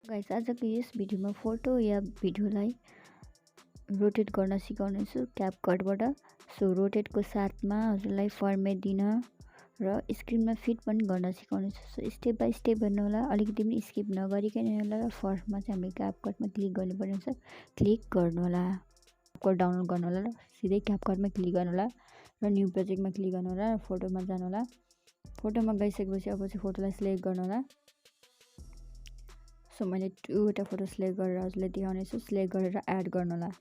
Guys आजको यस भिडियोमा photo या भिडियोलाई रोटेट गर्न सिकाउनेछु क्यापकटबाट। सो रोटेटको साथमा हजुरलाई फर्मेट दिन र स्क्रिनमा फिट पनि गर्न सिकाउनेछु। सो स्टेप बाई स्टेप हेर्नु होला, अलिकति पनि स्किप नगरिकन हेर्नु होला। फर्स्टमा चाहिँ हामीले क्यापकटमा क्लिक गर्नुपर्ने हुन्छ। क्लिक गर्नु होला, क्यापकट डाउनलोड गर्नु होला र सिधै क्यापकटमा क्लिक गर्नु होला र न्यू प्रोजेक्टमा क्लिक गर्नु होला र फोटोमा जानु होला। फोटोमा गइसकेपछि अब चाहिँ फोटोलाई सिलेक्ट गर्नु होला। सो मैले 2वटा फोटो सिलेक्ट गरेर हजुरलाई देखाउनेछु। सिलेक्ट गरेर एड गर्नु होला।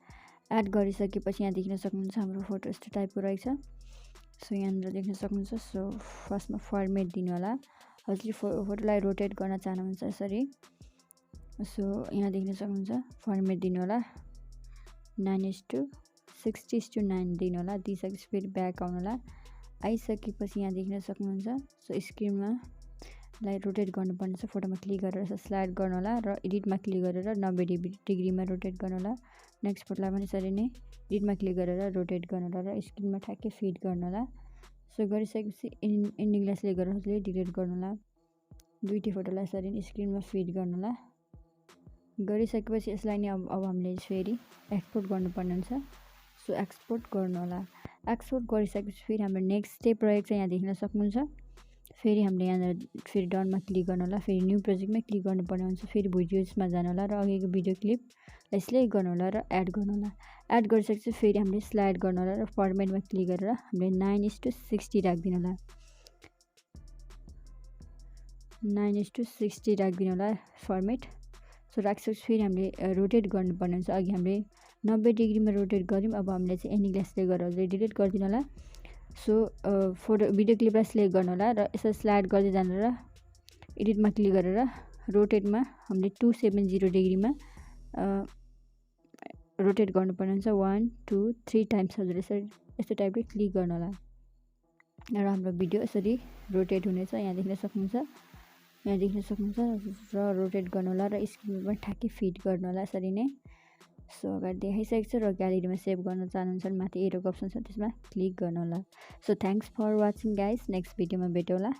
एड गरिसकेपछि यहाँ देख्न सक्नुहुन्छ हाम्रो फोटो यस्तो टाइपको रहेछ। सो यहाँनिर देख्न सक्नुहुन्छ। सो फर्स्टमा फर्मेट दिनु होला। हजुरले फोटोलाई रोटेट गर्न चाहनुहुन्छ यसरी। सो यहाँ देख्न सक्नुहुन्छ फर्मेट दिनु होला। 9:60:9 दिनु होला। दिइसकेपछि फेरि ब्याक आउनु होला। आइसकेपछि यहाँ देख्न सक्नुहुन्छ। सो स्क्रिनमा लाई रोटेट गर्नुपर्ने छ। फोटोमा क्लिक गरेर स्लाइड गर्नु होला र एडिटमा क्लिक गरेर 90 डिग्रीमा रोटेट गर्नु होला। नेक्स्ट फोटोलाई पनि यसरी नै एडिटमा क्लिक गरेर रोटेट गर्नु होला र स्क्रिनमा ठ्याक्कै फिट गर्नु होला। सो गरिसकेपछि इन्डिङलाई सिलेक्ट गरेर हजुरले डिलिट गर्नु होला। दुईटै फोटोलाई यसरी नै स्क्रिनमा फिट गर्नु होला। गरिसकेपछि यसलाई नै अब हामीले फेरि एक्सपोर्ट गर्नुपर्ने हुन्छ। सो एक्सपोर्ट गर्नु होला। एक्सपोर्ट गरिसकेपछि फेरि हाम्रो नेक्स्ट स्टेप रहेको छ, यहाँ देख्न सक्नुहुन्छ। फेरि हामीले यहाँनिर फेरि डनमा क्लिक गर्नु होला। फेरि न्यू प्रोजेक्टमै क्लिक गर्नुपर्ने हुन्छ। फेरि भिडियोजमा जानु होला र अघिको भिडियो क्लिपलाई सिलेक्ट गर्नु होला र एड गर्नु होला। एड गरिसकेपछि फेरि हामीले स्लाइड गर्नु होला र फर्मेटमा क्लिक गरेर हामीले 9:60 राखिदिनु होला। 9:60 राखिदिनु होला फर्मेट। सो राखिसकेपछि फेरि हामीले रोटेट गर्नुपर्ने हुन्छ। अघि हामीले 90 डिग्रीमा रोटेट गऱ्यौँ। अब हामीले चाहिँ एन्डिङलाई सिलेक्ट गरेर हजुरले डिलिट गरिदिनु होला। सो फोटो भिडियो क्लिपलाई सिलेक्ट गर्नु होला र यसरी स्लाइड गर्दै जानु र एडिटमा क्लिक गरेर रोटेटमा हामीले 270 डिग्रीमा रोटेट गर्नुपर्ने हुन्छ। 1 2 3 टाइम्स हजुरले यसरी यस्तो टाइपले क्लिक गर्नु होला र हाम्रो भिडियो यसरी रोटेट हुनेछ। यहाँ देख्न सक्नुहुन्छ। यहाँ देख्न सक्नुहुन्छ र रोटेट गर्नु होला र स्क्रिनमा पनि ठ्याक्कै फिट गर्नु होला यसरी नै। सो अगाडि देखाइसकेको छ र ग्यालेरीमा सेभ गर्न चाहनुहुन्छ भने माथि एरोको अप्सन छ त्यसमा क्लिक गर्नु होला। So thanks for watching guys. Next भिडियोमा भेटौँला।